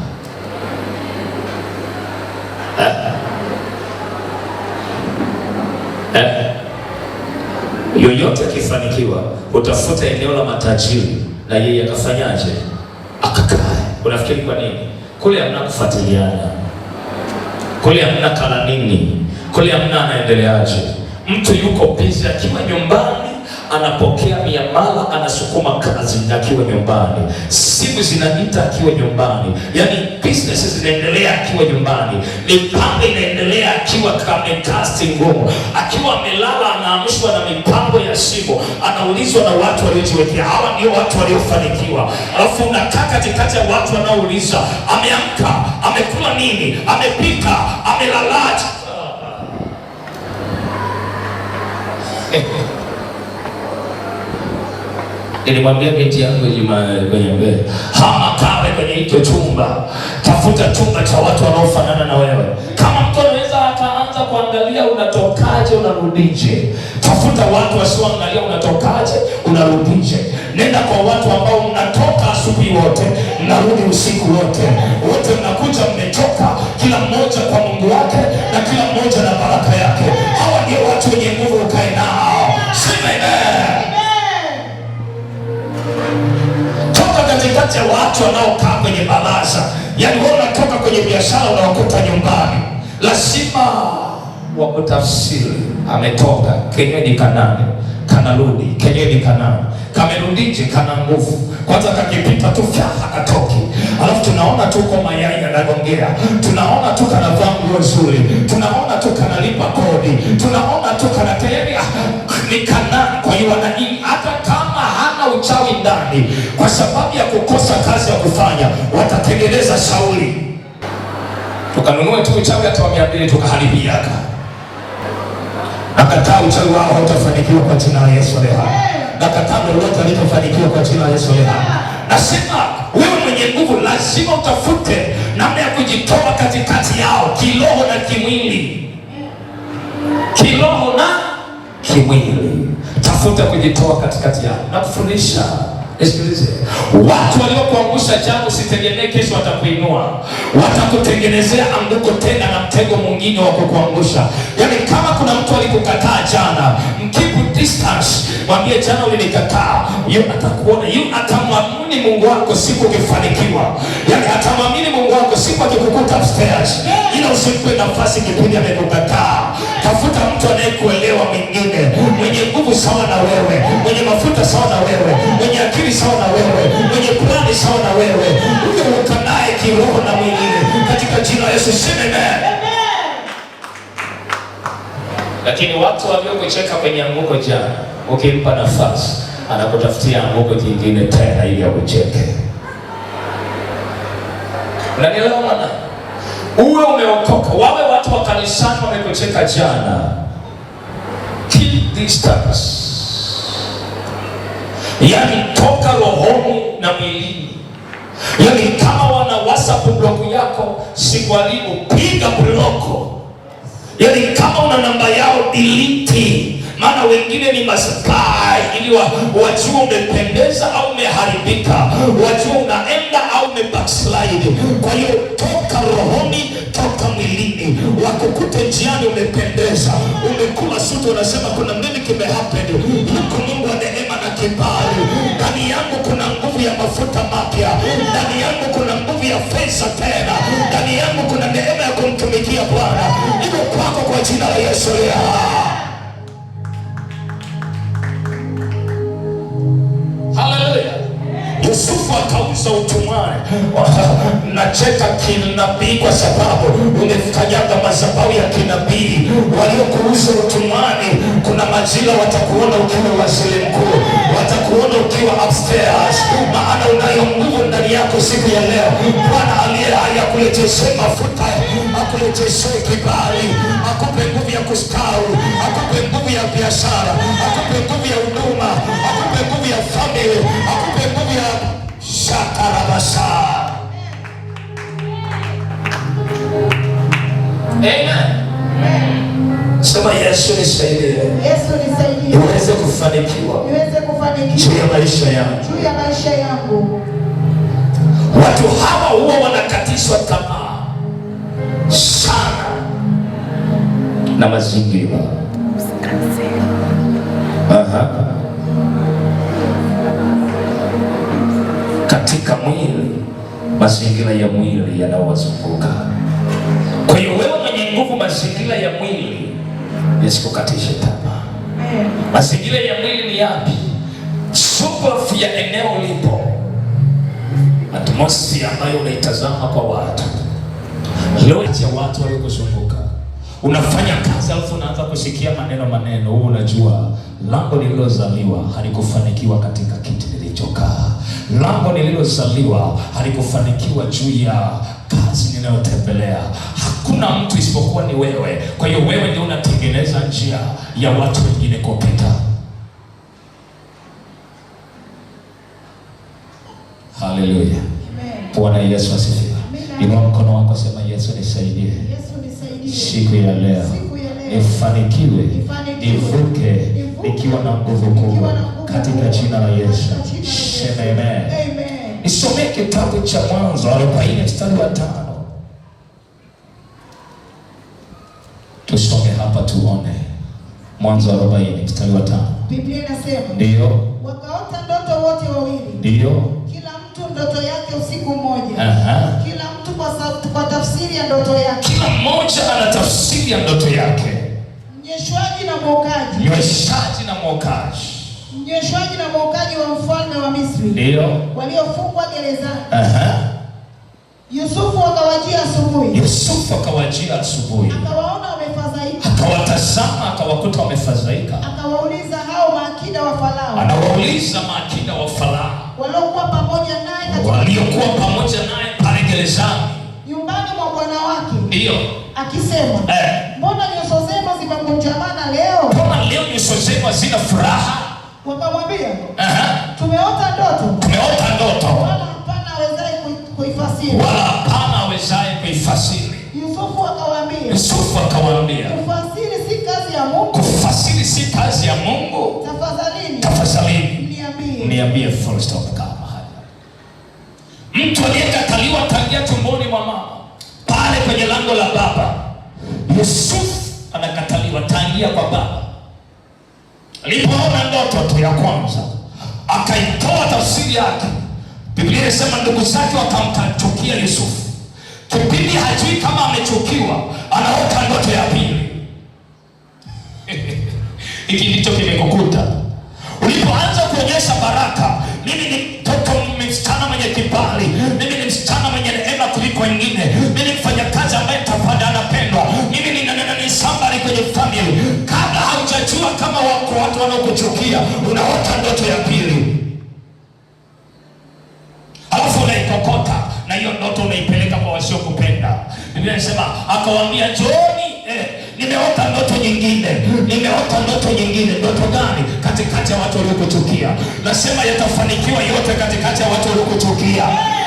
Yoyote akifanikiwa utafuta eneo la matajiri na yeye akafanyaje? Akakaa. Unafikiri kwa nini? Kule hamna kufuatiliana, kule hamna kala nini, kule hamna anaendeleaje. Mtu yuko busy akiwa nyumbani, anapokea miamala, anasukuma kazi akiwa nyumbani, simu zinaita akiwa nyumbani, yani business zinaendelea akiwa nyumbani, mipango inaendelea akiwa kamekasti ngumu, akiwa amelala anaamshwa na mipango ya simu, anaulizwa na watu waliojiwekea. Hawa ndio watu waliofanikiwa. Alafu unakaa katikati ya watu wanaouliza ameamka, amekula nini, amepika, amelalaje. Nilimwambia binti yangu kwenye mbele, hama kawe kwenye hicho chumba, tafuta chumba cha watu wanaofanana na wewe. Kama mtu anaweza akaanza kuangalia unatokaje, unarudije, tafuta watu wasioangalia unatokaje, unarudije. Nenda kwa watu ambao mnatoka asubuhi wote, mnarudi usiku wote, wote mnakuja mmetoka, kila mmoja kwa Mungu wake na kila mmoja na baraka yake. Hawa ndio watu wenye nguvu, ukae nao. Sema amen. Katikati ya watu wanaokaa kwenye baraza, yani wewe unatoka kwenye biashara unaokuta nyumbani, lazima wakutafsiri. Ametoka kenyeji Kanani, kanarudi kenyeji Kanani, kamerudije, kana nguvu. Kwanza kakipita tu akatoki, alafu tunaona tu kwa mayai yanagongea, tunaona tu kanavaa nguo nzuri, tunaona tu kanalipa kodi, tunaona tu kanatayari ni Kanani. Kwa hiyo wananii hata kama hana uchawi ndani, kwa sababu ya kukosa kazi ya kufanya, watatengeneza shauri, tukanunue tu uchawi hata wa 200 tukaharibiaka. Nakataa uchawi wao hautafanikiwa kwa jina la Yesu leo. Nakataa lolote litafanikiwa kwa jina la Yesu leo. Nasema wewe mwenye nguvu lazima utafute namna ya kujitoa katikati yao, kiroho na kimwili. Kiroho na kimwili. Tafuta kujitoa katikati yao. Nakufundisha, nisikilize. Watu waliokuangusha jana usitegemee kesho watakuinua. Watakutengenezea anguko tena na mtego mwingine wa kukuangusha. Yaani kama kuna mtu alikukataa jana, mkipu distance, mwambie jana ulinikataa. Yeye atakuona, yeye atamwamini Mungu wako siku ukifanikiwa. Yaani atamwamini Mungu wako siku akikukuta upstairs. Ila usimpe nafasi kipindi amekukataa. Tafuta mtu anayekuelewa mwingine, mwenye nguvu sawa na wewe, mwenye mafuta sawa na wewe, mwenye akili sawa na wewe, mwenye plani sawa na wewe. Huyo ukanae kiroho na mwingine katika jina la Yesu, sema amen. Lakini watu waliokucheka kwenye anguko jana, ukimpa nafasi anakutafutia anguko jingine tena ili akucheke. Unanielewa maana? Uwe umeokoka, wawe watu wa kanisani wamekucheka jana, keep distance. Yani toka rohoni na mwilini. Yani kama wana WhatsApp block yako, sikwalibu, piga bloko. Yani kama una namba yao, delete. Maana wengine ni maspy ili wajua umependeza au umeharibika, wajua unaenda au umebackslide. Kwa hiyo toka rohoni, toka mwilini. Wakukute njiani umependeza, umekula suti, unasema kuna nini kimehappen? Yuko Mungu wa neema na kibali. Ndani yangu kuna nguvu ya mafuta mapya, ndani yangu kuna nguvu ya pesa tena, ndani yangu kuna neema ya kumtumikia Bwana. Iko kwako kwa jina la Yesu. Haleluya. Yusufu akauza utumwani. Nacheka kinabii kwa sababu umekanyaga madhabahu ya kinabii. Waliokuuza utumwani, kuna majira watakuona ukiwa waziri mkuu, watakuona ukiwa upstairs, maana unayo nguvu ndani yako siku ya leo. Bwana aliye hai akuleteshe mafuta, akuleteshe kibali, akupe nguvu ya kustawi, akupe nguvu ya biashara, akupe nguvu ya huduma, akupe nguvu ya family, akupe nguvu ya shakarabasa. Amen. Sema Yesu nisaidie. Yesu nisaidie. Niweze kufanikiwa. Niweze kufanikiwa juu ya maisha yangu. Juu ya maisha yangu. Watu hawa huwa wanakatishwa tamaa sana na mazingira. Katika mwili, mazingira ya mwili yanawazunguka. Kwa hiyo wewe mwenye nguvu, mazingira ya mwili yasikukatishe tamaa. Mazingira ya mwili ni yapi? Geography ya eneo lipo, atmosphere ambayo unaitazama kwa watu. Leo ya watu waliokuzunguka, unafanya kazi alafu unaanza kusikia maneno, wewe unajua lango nililozaliwa halikufanikiwa katika kiti nilichokaa. Lango nililozaliwa halikufanikiwa juu ya kazi ninayotembelea. Hakuna mtu isipokuwa ni wewe. Kwa hiyo wewe ndio unatengeneza njia ya watu wengine kupita. Haleluya. Bwana Yesu asifiwe. Inua mkono wako, sema Yesu nisaidie. Siku ya leo nifanikiwe, nivuke nikiwa na nguvu kubwa katika jina la Yesu. Sema amen. Nisomee kitabu cha Mwanzo 40 mstari wa 5. Tusome hapa tuone. Mwanzo 40 mstari wa 5. Biblia inasema, ndio wakaota ndoto wote wawili. Ndio. Kila mtu ndoto yake usiku mmoja. Kila mtu kwa tafsiri ya ndoto yake. Kila mmoja ana tafsiri ya ndoto yake. Mnyweshaji na mwokaji. Mnyweshaji na mwokaji wa mfalme wa Misri. Ndio. Waliofungwa gerezani. Yusufu akawajia asubuhi. Akawaona wamefadhaika. Akawatazama akawakuta wamefadhaika. Akawauliza hao maakida wa Farao. Anawauliza maakida wa Farao waliokuwa pamoja naye pale gerezani, nyumbani mwa bwana wake. Ndio. Akisema, mbona nyuso zenu zimekunjamana leo? Mbona leo nyuso zenu hazina furaha? Wakamwambia, tumeota ndoto. Wala hapana awezaye kuifasiri. Yusufu akawaambia, kufasiri si kazi ya Mungu. Tafadhalini niambie full stop kama haya. Mtu aliyekataliwa tangia tumboni mwa mama pale kwenye lango la baba. Yusufu anakataliwa tangia kwa baba. Alipoona ndoto tu ya kwanza, akaitoa tafsiri yake. Biblia inasema ndugu zake wakamchukia Yusufu. Kipindi hajui kama amechukiwa, anaota ndoto ya pili. Hiki ndicho kimekukuta. Ulipoanza kuonyesha baraka, mimi ni mtoto msichana mwenye kibali, mimi ni msichana mwenye neema kuliko wengine, mimi ni mfanyakazi waliokuchukia, unaota ndoto ya pili, alafu unaikokota na hiyo ndoto unaipeleka kwa wasiokupenda. Biblia inasema akawaambia, njooni, nimeota ndoto nyingine. Nimeota ndoto nyingine. Ndoto gani? Katikati ya watu waliokuchukia. Nasema yatafanikiwa yote katikati ya watu waliokuchukia.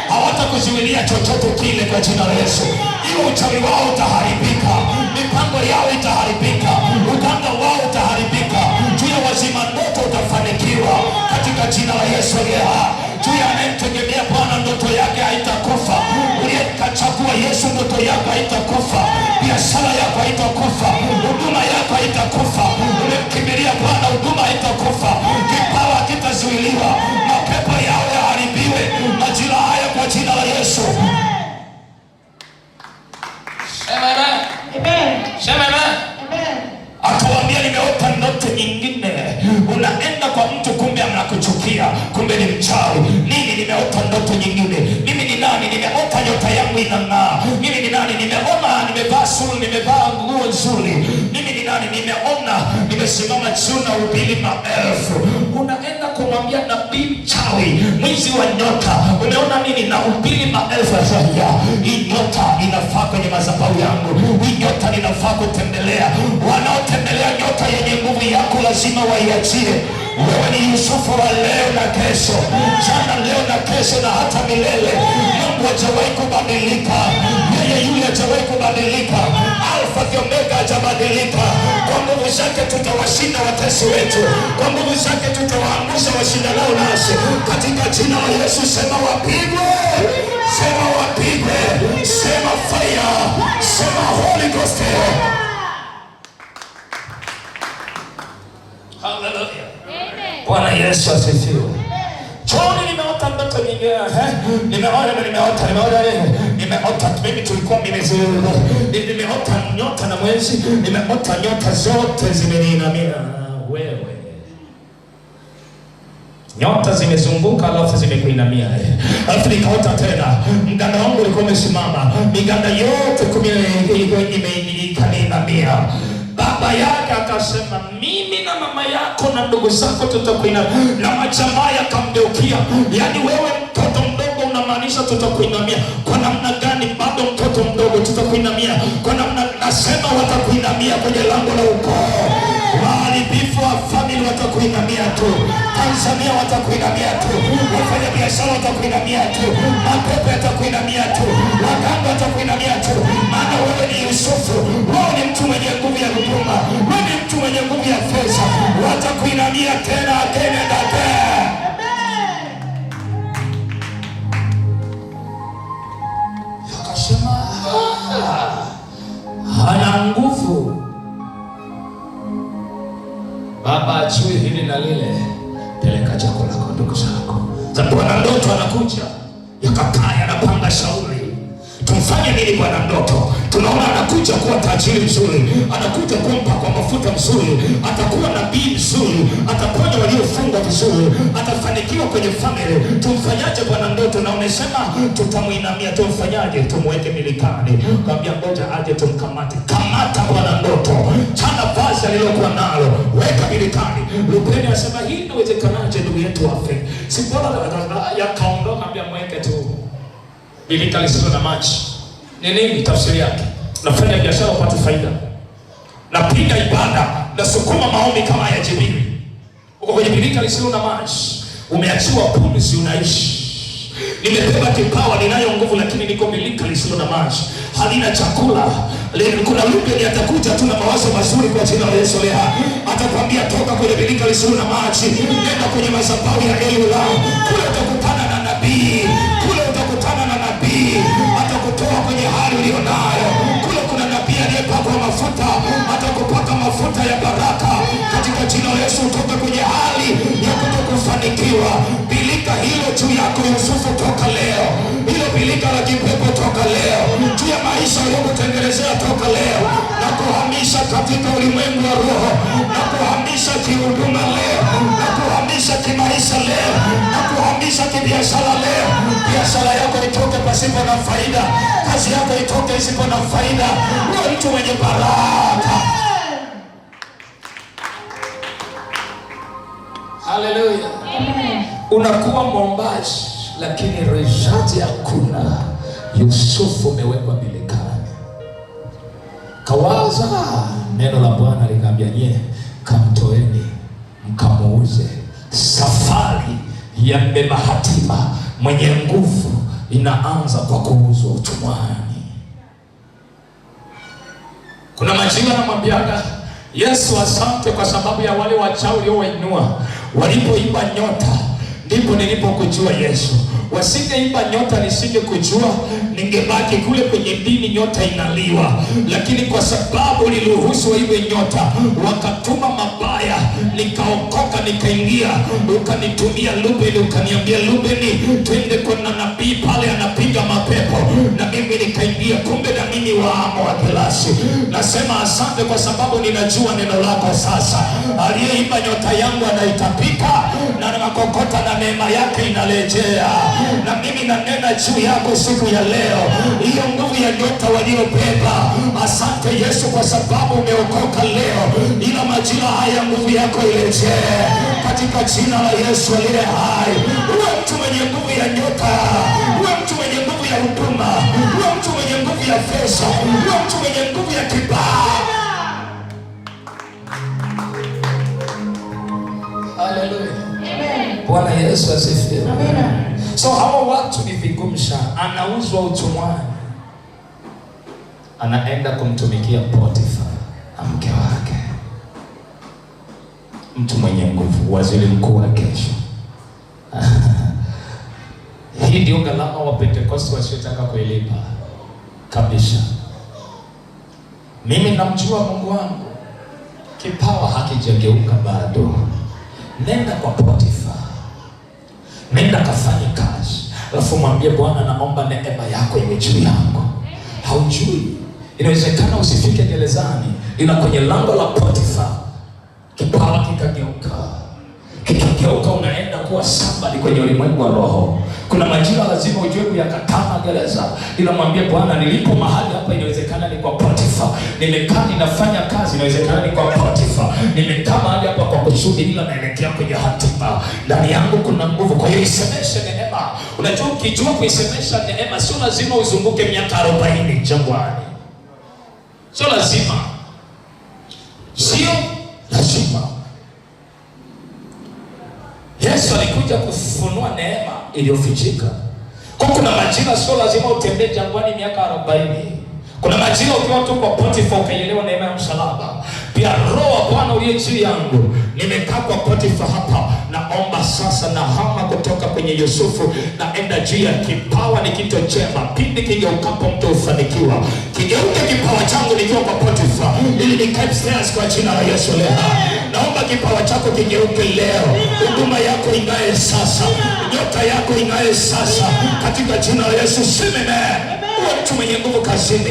Hawatakuzuilia chochote kile kwa jina la Yesu. Hiyo uchawi wao utaharibika, mipango yao itaharibika, uganga wao utaharibika. Juu ya wazima ndoto utafanikiwa katika jina la Yesu. Juu ya anayemtegemea Bwana ndoto yake haitakufa. Uliyekachagua Yesu ndoto yako haitakufa. Biashara yako haitakufa. Huduma yako haitakufa. Umemkimbilia Bwana, huduma haitakufa. Kipawa hakitazuiliwa. Mapepo yao yaharibiwe majira haya kwa jina la Yesu. Sema amen. Sema amen. Akawaambia, nimeota ndoto nyingine. Unaenda kwa mtu kumbe anakuchukia, kumbe ni mchawi. Nini? Nimeota ndoto nyingine. Mimi ni nani? Nimeota nyota yangu inang'aa. Mimi ni nani? Nimeona nimevaa suru, nimevaa nguo nzuri. Mimi ni nani? Nimeona nimesimama juu na ubili maelfu. Unaenda kumwambia nabii mchawi, mwizi wa nyota, umeona nini? Na ubili maelfu. Hii nyota inafaa kwenye madhabahu yangu. Hii nyota ninafaa kutembelea. Wanaotembelea nyota yenye nguvu yako lazima waiachie. Wewe ni Yusufu wa leo na kesho, jana, leo na kesho na hata milele. Mungu hajawahi kubadilika. Yeye yule hajawahi kubadilika. Alfa na Omega hajabadilika. Kwa nguvu zake tutawashinda watesi wetu. Kwa nguvu zake tutawaangusha washindanao nasi. Katika jina la Yesu, sema wapigwe. Sema wapigwe. Sema fire. Sema Holy Ghost. Hallelujah. Bwana Yesu asifiwe. Choni nimeota ndoto nyingine. Nimeota mimi tulikuwa nimeota nyota na mwezi. Nimeota nyota zote zimeniinamia. Wewe. Nyota zimezunguka alafu zimekuinamia. Alafu nikaota tena mganda wangu ulikuwa umesimama. Miganda yote 10 imeniinamia. Baba yake akasema, mimi na mama yako na ndugu zako tutakuinamia. Na majamaa yakamgeukia, yaani wewe mtoto mdogo unamaanisha tutakuinamia. Kwa namna gani? Bado mtoto mdogo, tutakuinamia kwa namna, nasema watakuinamia kwenye lango la ukoo. Waharibifu wa famili watakuinamia tu. Tanzania watakuinamia tu. Wafanya biashara watakuinamia tu. Mapepo yatakuinamia tu. Waganga watakuinamia tu. Maana wewe ni Yusufu. Wewe ni mtu mwenye nguvu ya huduma. Wewe ni mtu mwenye nguvu ya pesa. Watakuinamia tena tena tena. Yakasema hana nguvu. Baba achiwe hili na lile. Peleka chakula kwa ndugu zako. Sasa bwana ndoto anakuja, yakakaa yanapanga shauri. Tumfanye nini bwana ndoto? Tunaona anakuja kuwa tajiri mzuri, anakuja kumpa kwa mafuta mzuri, atakuwa nabii mzuri, ataponya waliofungwa vizuri, atafanikiwa kwenye family. Tumfanyaje bwana ndoto? Na umesema tutamuinamia. Tumfanyaje? Tumweke milikani. Kaambia ngoja aje tumkamate. Kamata bwana ndoto, chana vazi alilokuwa nalo, weka milikani. Rubeni anasema hii inawezekanaje ndugu yetu afe? Si bora yakaondoka, ambia mweke tu bilika lisilo na maji. Ni nini tafsiri yake? Nafanya biashara upate faida. Napiga ibada, nasukuma maombi kama ya Jebili. Uko kwenye bilika lisilo na maji. Umeachiwa pumzi, unaishi. Nimebeba kipawa, ninayo nguvu, lakini niko bilika lisilo na maji. Halina chakula. Kuna Rubeni atakuja tu na mawazo mazuri kwa jina la Yesu leo. Atakwambia toka kwenye bilika lisilo na maji. Nenda kwenye madhabahu ya Elohim. Kule utakutana na nabii. Kule utakutana na nabii. Atakutoa kwenye hali ulionayo. Kule kuna nabii aliyepakwa mafuta. Atakupaka mafuta ya baraka. Katika jina la Yesu utoka kwenye hali ya kutokufanikiwa. Bilika hilo juu yako Yusufu toka leo. Hilo bilika la kipepo toka leo. Juu ya maisha uliyokutengenezea toka leo. Na kuhamisha katika ulimwengu wa roho. Na kuhamisha kihuduma leo. Na kuhamisha kimaisha leo. Na kuhamisha kibiashara leo. Biashara yako itoke pasipo na faida. Kazi yako itoke isipo na faida. Uwe mtu mwenye baraka. Haleluya. Unakuwa mwombaji lakini result hakuna. Yusufu umewekwa bilikani. Kawaza, neno la Bwana likamwambia, kamtoeni mkamuuze. Safari ya mbeba hatima mwenye nguvu inaanza kwa kuuzwa utumwani. Kuna majira anamwambiaga Yesu, asante kwa sababu ya wale wachawi uliowainua. Walipoimba nyota ndipo nilipokujua Yesu. Wasingeimba nyota nisingekujua, ningebaki kule kwenye dini nyota inaliwa. Lakini kwa sababu uliruhusu iwe nyota, wakatuma mabaya, nikaokoka, nikaingia. Ukanitumia Rubeni, ukaniambia Rubeni, twende kwa nabii pale anapiga mapepo, na mimi nikaingia. Kumbe na mimi waamo wa kilasi. Nasema asante kwa sababu ninajua neno lako sasa. Aliyeimba nyota yangu anaitapika, na nakokota na neema yake inarejea. Na mimi nanena juu yako siku ya leo, hiyo nguvu ya nyota waliobeba. Asante Yesu kwa sababu umeokoka leo, ila majira haya nguvu yako irejee katika jina la Yesu aliye hai. Uwe mtu mwenye nguvu ya nyota, uwe mtu mwenye nguvu ya huduma, uwe mtu mwenye nguvu ya pesa, uwe mtu mwenye nguvu ya kibali. Haleluya. Bwana Yesu asifiwe. So hawa watu ni vigumu sana. Anauzwa utumwani, anaenda kumtumikia Potifa, mke wake, mtu mwenye nguvu, waziri mkuu wa kesho. Hii ndio gharama wa Pentecost wasiotaka kuilipa kabisa. Mimi namjua Mungu wangu, kipawa hakijageuka bado. Nenda kwa Potifa, nenda kafanye kazi, alafu mwambie Bwana, naomba neema yako iwe juu yangu. Haujui, inawezekana usifike gerezani, ila kwenye lango la Potifa kipawa kikageuka. Kikigeuka unaenda kuwa somebody kwenye ulimwengu wa roho. Kuna majira lazima ujue kuyakataa gereza, ila mwambie Bwana, nilipo mahali hapa, inawezekana ni kwa Potifa. Nimekaa ninafanya kazi, inawezekana ni kwa Potifa. Nimekaa mahali hapa kwa kusudi, ila naelekea kwenye hatima. Ndani yangu kuna nguvu, kwa hiyo isemeshe neema. Unajua, ukijua kuisemesha neema, sio lazima uzunguke miaka 40 jangwani. Sio lazima. Sio lazima. Yesu alikuja kufunua neema iliyofichika. Kwa kuna majira sio lazima utembee jangwani miaka 40. Kuna majira ukiwa tu kwa Potifa ukaielewa neema ya msalaba. Pia Roho wa Bwana uliye juu yangu, nimekaa kwa Potifa hapa, naomba sasa na hama kutoka kwenye Yusufu, naenda juu ya kipawa. Ni kitu chema, pindi kigeukapo mtu ufanikiwa. Kigeuke kipawa changu nikiwa kwa Potifa, ili nikae stairs kwa jina la Yesu leo. Naomba kipawa chako kigeuke leo. Huduma yako ingae sasa, nyota yako ingae sasa katika jina la Yesu. Simame. Uwe mtu mwenye nguvu kazini,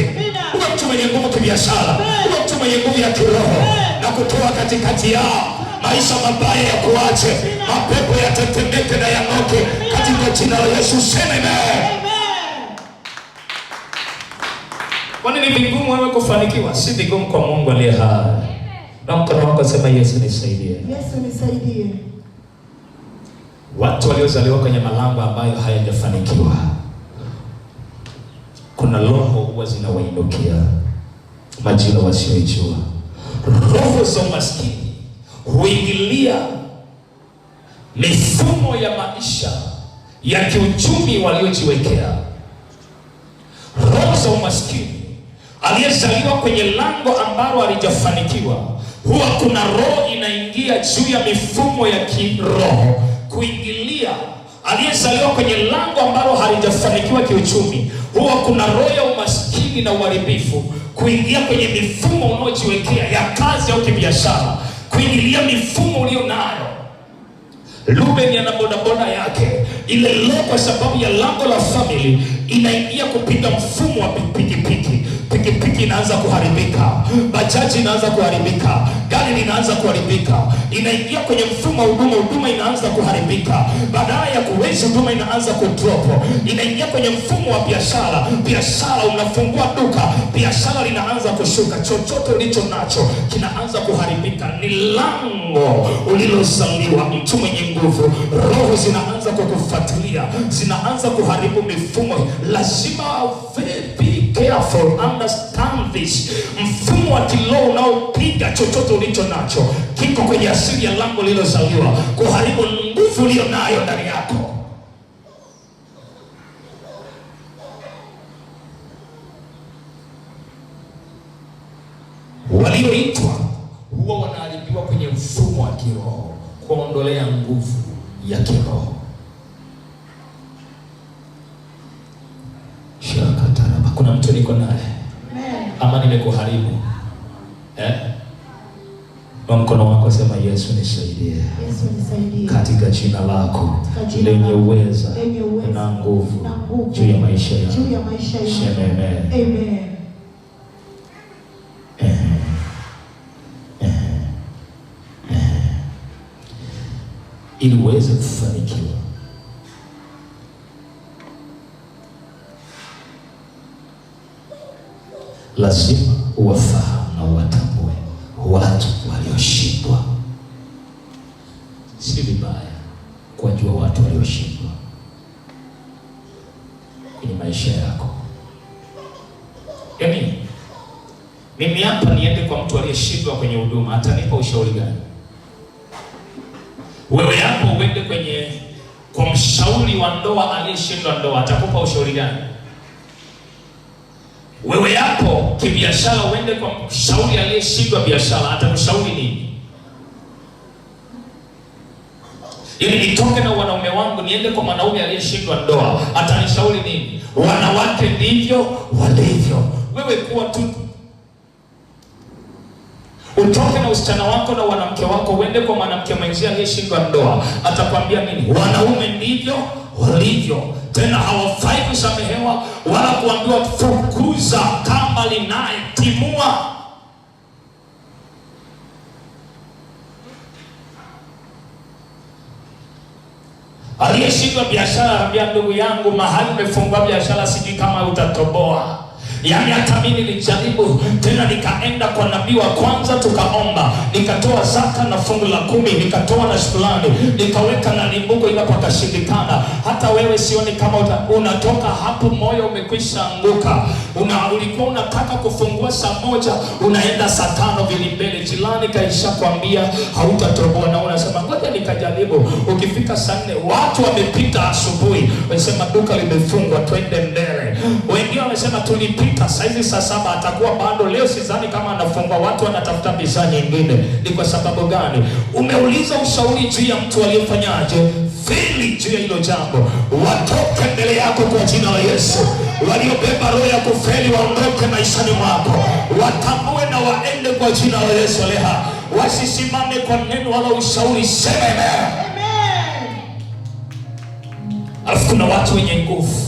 uwe mtu mwenye nguvu kibiashara, uwe mtu mwenye nguvu ya kiroho, na kutoa katikati yao maisha mabaya ya kuache, mapepo yatetemeke na yang'oke katika jina la Yesu. Simame. Kwani ni vigumu wewe kufanikiwa? Si vigumu kwa Mungu aliye hai. Na mkono wako sema, Yesu nisaidie. Yesu nisaidie. Watu waliozaliwa kwenye malango ambayo hayajafanikiwa, kuna roho huwa zinawainukia majira wasiojua. Roho za umaskini huingilia mifumo ya maisha ya kiuchumi waliojiwekea. Roho za umaskini, aliyezaliwa kwenye lango ambalo halijafanikiwa, huwa kuna roho inaingia juu ya mifumo ya kiroho kuingilia. Aliyezaliwa kwenye lango ambalo halijafanikiwa kiuchumi, huwa kuna roho ya umaskini na uharibifu kuingia kwenye mifumo unaojiwekea ya kazi au kibiashara, kuingilia mifumo ulio nayo. Rubeni ana bodaboda yake, ile roho kwa sababu ya lango la family inaingia kupiga mfumo wa pikipiki. pikipiki inaanza kuharibika, bajaji inaanza kuharibika, gari linaanza kuharibika, inaingia kwenye mfumo wa huduma inaanza kuharibika, badala ya kuweza huduma inaanza kudrop, inaingia kwenye mfumo wa biashara, unafungua duka, biashara linaanza kushuka, chochote ulicho nacho kinaanza kuharibika. Ni lango ulilozaliwa, mtu mwenye nguvu, roho zinaanza kukufuatilia, zinaanza kuharibu mifumo. Lazima be careful, understand this. Mfumo wa kiroho unaopiga chochote ulicho nacho kiko kwenye asili ya lango lililozaliwa kuharibu nguvu ulio nayo ndani yako. Walioitwa huwa wanaharibiwa kwenye mfumo wa kiroho, kuondolea nguvu ya kiroho. Shakataraba. Kuna mtu niko naye ama nimekuharibu? Kwa mkono wako sema Yesu nisaidie. Yesu nisaidie. Katika jina lako lenye uweza na nguvu juu ya maisha yangu. Sema amen. Amen. Ili uweze kufanikiwa, lazima uwafahamu na uwatambue watu walioshindwa. Si vibaya kuwajua watu walioshindwa kwenye maisha yako. Yaani, mimi hapa niende kwa mtu aliyeshindwa kwenye huduma, atanipa ushauri gani? Wewe hapo uende kwa mshauri wa ndoa aliyeshindwa ndoa, atakupa ushauri gani? Wewe hapo kibiashara uende kwa mshauri aliyeshindwa biashara, atakushauri nini? Ili nitoke na wanaume wangu niende kwa mwanaume aliyeshindwa ndoa, atanishauri nini? Wanawake ndivyo walivyo. Wewe kuwa tu, utoke na usichana wako na wanamke wako uende kwa mwanamke mwenzia aliyeshindwa ndoa, atakwambia nini? Wanaume ndivyo walivyo, tena hawafai kusamehewa wala kuambiwa fukuza kamba linaye timua. Aliyeshindwa biashara anambia, ndugu yangu, mahali umefungua biashara sijui kama utatoboa. Yaani hata mimi nilijaribu tena, nikaenda kwa nabii wa kwanza, tukaomba, nikatoa zaka na fungu la 10, nikatoa na shukrani, nikaweka na limbuko, ila pakashindikana. Hata wewe sioni kama unatoka hapo, moyo umekwisha anguka. Ulikuwa unataka kufungua saa 1, unaenda saa 5 vilimbele, jirani kaisha kwambia hautatoboa, na unasema ngoja nikajaribu. Ukifika saa 4 watu wamepita asubuhi, wanasema duka limefungwa, twende mbele. Wengine wanasema tulipita saizi saa 7 atakuwa bado, leo sidhani kama anafungwa, watu wanatafuta bidhaa nyingine. Ni kwa sababu gani? Umeuliza ushauri juu ya mtu aliyefanyaje feli juu ya hilo jambo. Watoke mbele yako kwa jina la Yesu. Waliobeba roho ya kufeli waondoke maishani mwako, watambue na waende kwa jina la Yesu. Leha wasisimame kwa neno wala ushauri. Sema amen. Alafu kuna watu wenye nguvu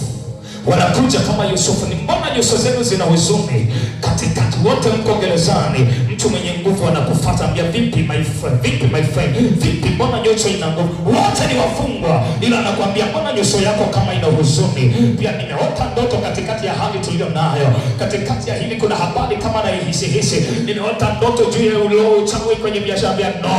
wanakuja kama Yusufu. Ni mbona nyuso zenu zina huzuni? Katikati wote mko gerezani, mtu mwenye nguvu anakufuata, ambia vipi my friend, vipi my friend, vipi, mbona nyuso ina nguvu? Wote ni wafungwa, ila anakuambia mbona nyuso yako kama ina huzuni? Pia nimeota ndoto katikati ya hali tulio nayo, katikati ya hili kuna habari kama na hisi, nimeota ndoto juu ya uchawi kwenye biashara. Ambia no,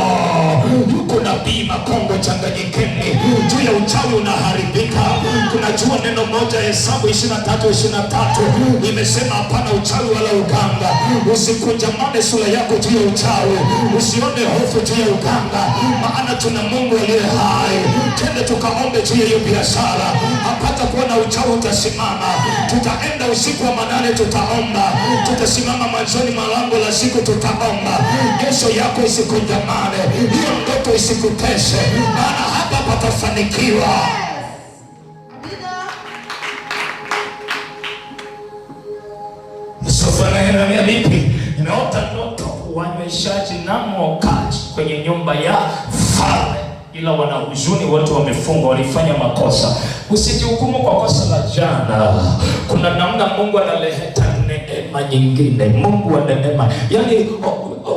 yuko nabii Makongo changanyikeni juu ya uchawi unaharibika. Kunajua neno moja Hesabu 23:23 imesema hapana uchawi wala uganga. Usikunjamane sura yako juu ya uchawi, usione hofu juu ya uganga, maana tuna Mungu aliye hai. Twende tukaombe juu ya hiyo biashara, hapata kuona uchawi utasimama. Tutaenda usiku wa manane, tutaomba, tutasimama mwanzoni mwa lango la siku, tutaomba. Kesho yako isikunjamane, hiyo ndoto isikuteshe, maana hapa patafanikiwa. Sofanahera vipi? Nimeota ndoto wanyweshaji na mwokaji kwenye nyumba ya falme, ila wana huzuni, wote wamefungwa, walifanya makosa. Usijihukumu kwa kosa la jana. Kuna namna Mungu analeta neema neema nyingine, Mungu wa neema. Yaani